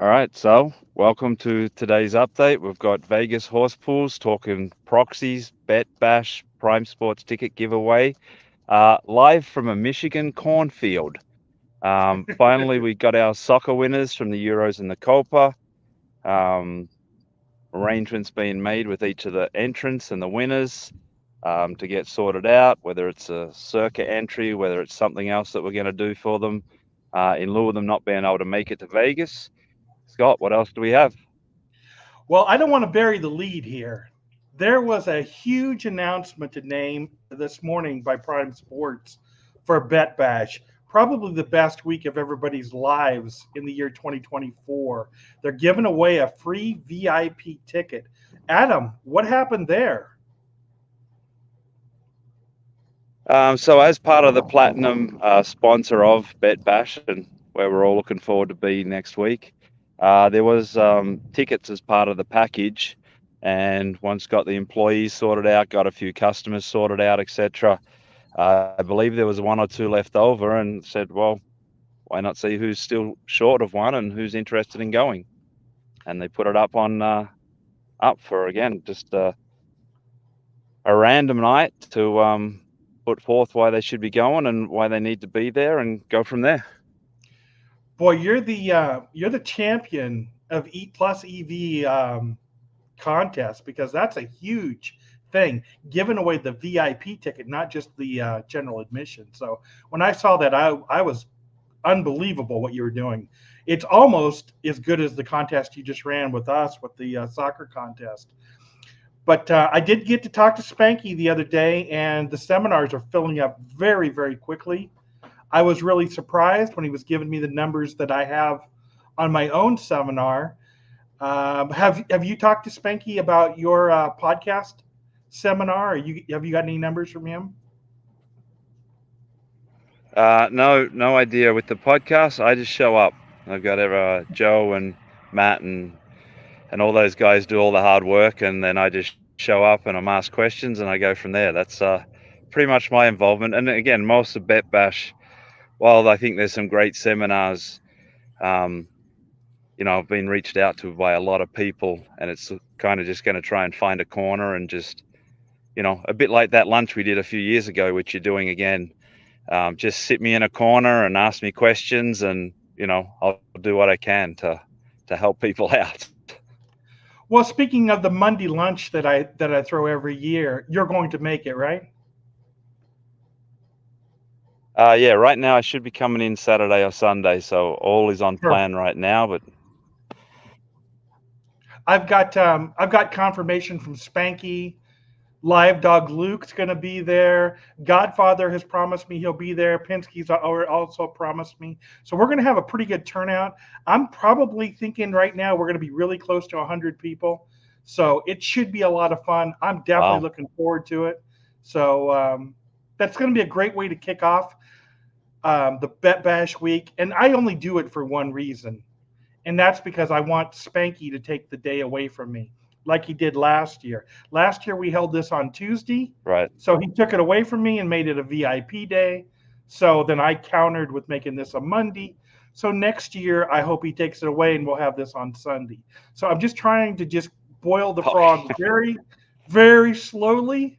All right, so welcome to today's update. We've got Vegas horse pools, talking proxies, bet bash, prime sports ticket giveaway, live from a Michigan cornfield. Finally, we got our soccer winners from the Euros and the Copa. Um, Arrangements being made with each of the entrants and the winners to get sorted out, whether it's a circuit entry, whether it's something else that we're going to do for them in lieu of them not being able to make it to Vegas. Scott, what else do we have? Well, I don't want to bury the lead here. There was a huge announcement to name this morning by Prime Sports for Bet Bash. Probably the best week of everybody's lives in the year 2024. They're giving away a free VIP ticket. Adam, what happened there? So, as part of the platinum sponsor of Bet Bash, and where we're all looking forward to be next week, there was tickets as part of the package. And once got the employees sorted out, got a few customers sorted out, etc. I believe there was one or two left over, and said, "Well, why not see who's still short of one and who's interested in going?" And they put it up on up for again just a random night to put forth why they should be going and why they need to be there, and go from there. Boy, you're the champion of E plus EV contest because that's a huge thing, giving away the VIP ticket, not just the general admission. So when I saw that, I was unbelievable what you were doing. It's almost as good as the contest you just ran with us with the soccer contest. But I did get to talk to Spanky the other day, and the seminars are filling up very, very quickly. I was really surprised when he was giving me the numbers that I have on my own seminar. Have you talked to Spanky about your podcast seminar? Have you got any numbers from him? No idea with the podcast. I just show up. I've got Joe and Matt and all those guys do all the hard work, and then I just show up and I'm asked questions and I go from there. That's pretty much my involvement. And again, most of Bet Bash, while I think there's some great seminars, um, I've been reached out to by a lot of people, and it's kind of just going to try and find a corner and just, a bit like that lunch we did a few years ago, which you're doing again. Just sit me in a corner and ask me questions, and I'll do what I can to help people out. Well, speaking of the Monday lunch that I throw every year, you're going to make it, right? Yeah, right now I should be coming in Saturday or Sunday, so all is on Sure. plan right now. But I've got confirmation from Spanky. Live Dog Luke's going to be there. Godfather has promised me he'll be there. Penske's also promised me. So we're going to have a pretty good turnout. I'm probably thinking right now we're going to be really close to 100 people. So it should be a lot of fun. I'm definitely wow, looking forward to it. So that's going to be a great way to kick off the Bet Bash week. And I only do it for one reason, and that's because I want Spanky to take the day away from me, like he did last year. Last year we held this on Tuesday, right. so he took it away from me and made it a VIP day. So then I countered with making this a Monday. So next year I hope he takes it away and we'll have this on Sunday. So I'm just trying to just boil the frog Okay. very, very slowly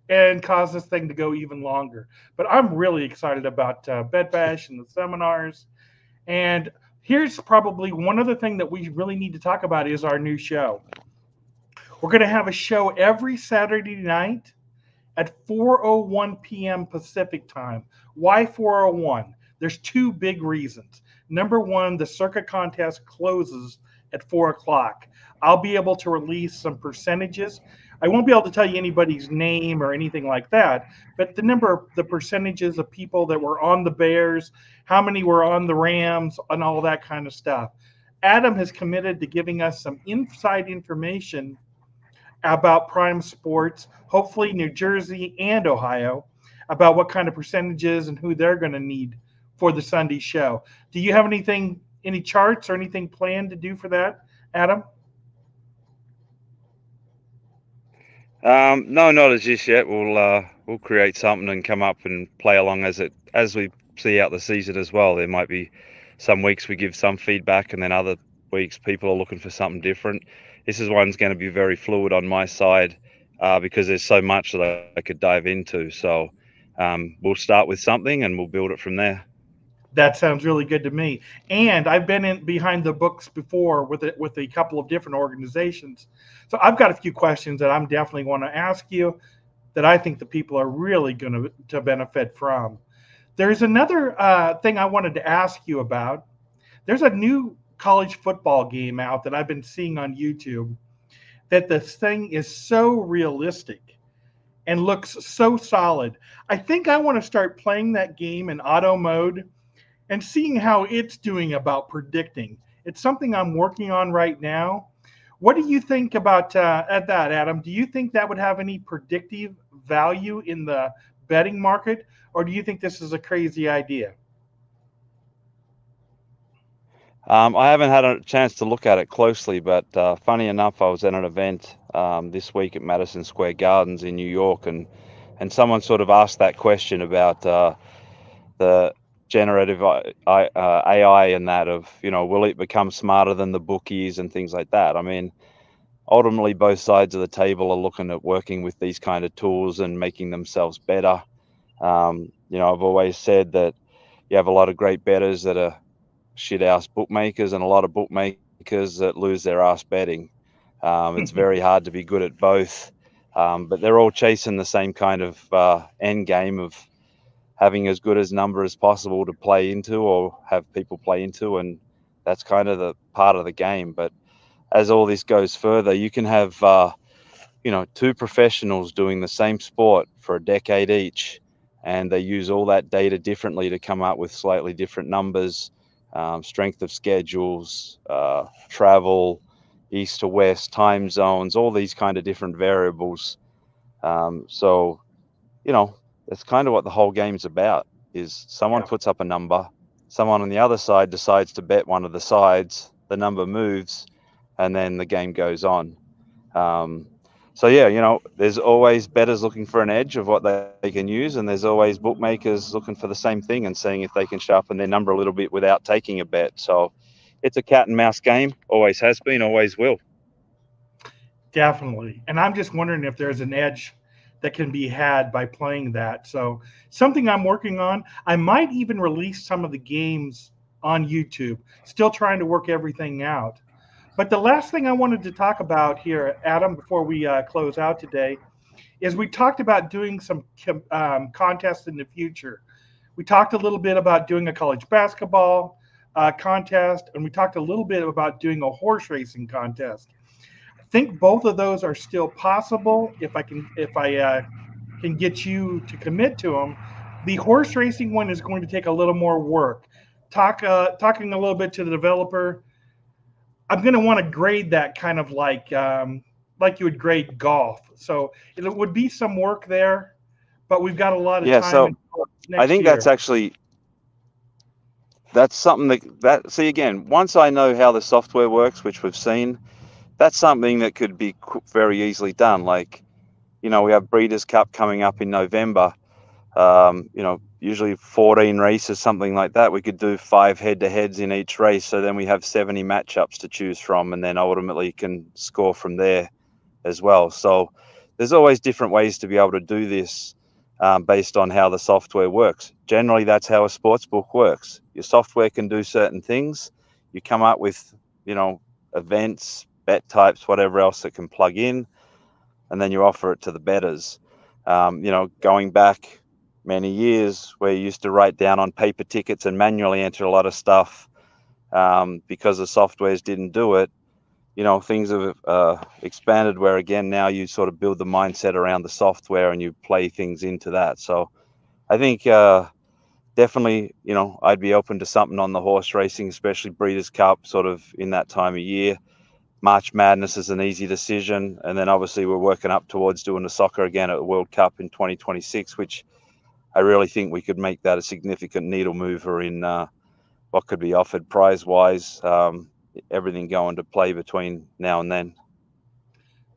and cause this thing to go even longer. But I'm really excited about Bet Bash and the seminars. And here's probably one other thing that we really need to talk about is our new show. We're going to have a show every Saturday night at 4:01 p.m. Pacific time. Why 4:01? There's two big reasons. Number one, the circuit contest closes at 4 o'clock. I'll be able to release some percentages. I won't be able to tell you anybody's name or anything like that, but the percentages of people that were on the Bears, how many were on the Rams, and all that kind of stuff. Adam has committed to giving us some inside information about Prime Sports, hopefully New Jersey and Ohio, about what kind of percentages and who they're going to need for the Sunday show. Do you have any charts or anything planned to do for that, Adam? No, not as just yet. We'll create something and come up and play along as we see out the season as well. There might be some weeks we give some feedback, and then other weeks, people are looking for something different. This is one's going to be very fluid on my side because there's so much that I could dive into. So we'll start with something and we'll build it from there. That sounds really good to me. And I've been in behind the books before with a couple of different organizations. So I've got a few questions that I'm definitely want to ask you that I think the people are really going to benefit from. There's another thing I wanted to ask you about. There's a new college football game out that I've been seeing on YouTube that this thing is so realistic and looks so solid. I think I want to start playing that game in auto mode and seeing how it's doing about predicting. It's something I'm working on right now. What do you think about at that, Adam? Do you think that would have any predictive value in the betting market, or do you think this is a crazy idea? I haven't had a chance to look at it closely, but funny enough, I was at an event this week at Madison Square Gardens in New York, and someone sort of asked that question about the generative AI and that of, will it become smarter than the bookies and things like that. I mean, ultimately, both sides of the table are looking at working with these kind of tools and making themselves better. I've always said that you have a lot of great bettors that are shit ass bookmakers and a lot of bookmakers that lose their ass betting. It's very hard to be good at both, but they're all chasing the same kind of end game of having as good as number as possible to play into or have people play into, and that's kind of the part of the game. But as all this goes further, you can have two professionals doing the same sport for a decade each, and they use all that data differently to come up with slightly different numbers, strength of schedules, travel, east to west, time zones, all these kind of different variables. So, you know, that's kind of what the whole game's about, is someone Yeah. puts up a number, someone on the other side decides to bet one of the sides, the number moves, and then the game goes on. Um, so yeah, there's always bettors looking for an edge of what they can use, and there's always bookmakers looking for the same thing and seeing if they can sharpen their number a little bit without taking a bet. So it's a cat and mouse game. Always has been, always will. Definitely. And I'm just wondering if there's an edge that can be had by playing that. So, something I'm working on. I might even release some of the games on YouTube. Still trying to work everything out. But the last thing I wanted to talk about here, Adam, before we close out today, is we talked about doing some contests in the future. We talked a little bit about doing a college basketball contest, and we talked a little bit about doing a horse racing contest. I think both of those are still possible if I can get you to commit to them. The horse racing one is going to take a little more work. Talking a little bit to the developer, I'm going to want to grade that kind of like you would grade golf. So it would be some work there, but we've got a lot of Yeah, time so until I next think that's year. actually that's something that see again. Once I know how the software works, which we've seen, that's something that could be very easily done. Like, we have Breeders' Cup coming up in November. Usually 14 races, something like that. We could do 5 head-to-heads in each race, so then we have 70 matchups to choose from, and then ultimately can score from there as well. So there's always different ways to be able to do this based on how the software works. Generally, that's how a sports book works. Your software can do certain things. You come up with, events, bet types, whatever else that can plug in, and then you offer it to the bettors. Going back many years where you used to write down on paper tickets and manually enter a lot of stuff because the softwares didn't do it. Things have expanded where, again, now you sort of build the mindset around the software and you play things into that. So I think definitely, I'd be open to something on the horse racing, especially Breeders' Cup, sort of in that time of year. March Madness is an easy decision. And then obviously we're working up towards doing the soccer again at the World Cup in 2026, which I really think we could make that a significant needle mover in what could be offered prize wise. Everything going to play between now and then.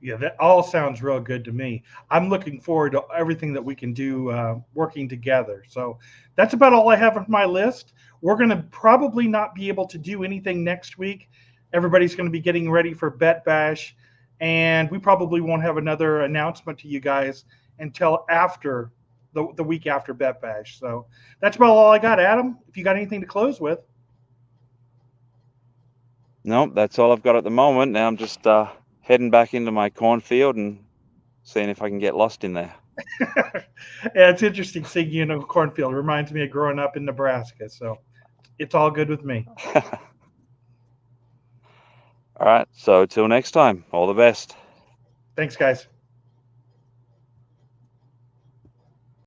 Yeah, that all sounds real good to me. I'm looking forward to everything that we can do working together. So that's about all I have on my list. We're going to probably not be able to do anything next week Everybody's going to be getting ready for Bet Bash, and we probably won't have another announcement to you guys until after the week after Bet Bash. So that's about all I got, Adam. If you got anything to close with. Nope, that's all I've got at the moment. Now I'm just heading back into my cornfield and seeing if I can get lost in there. Yeah, it's interesting seeing you in a cornfield. It reminds me of growing up in Nebraska. So it's all good with me. All right, so till next time, all the best. Thanks, guys.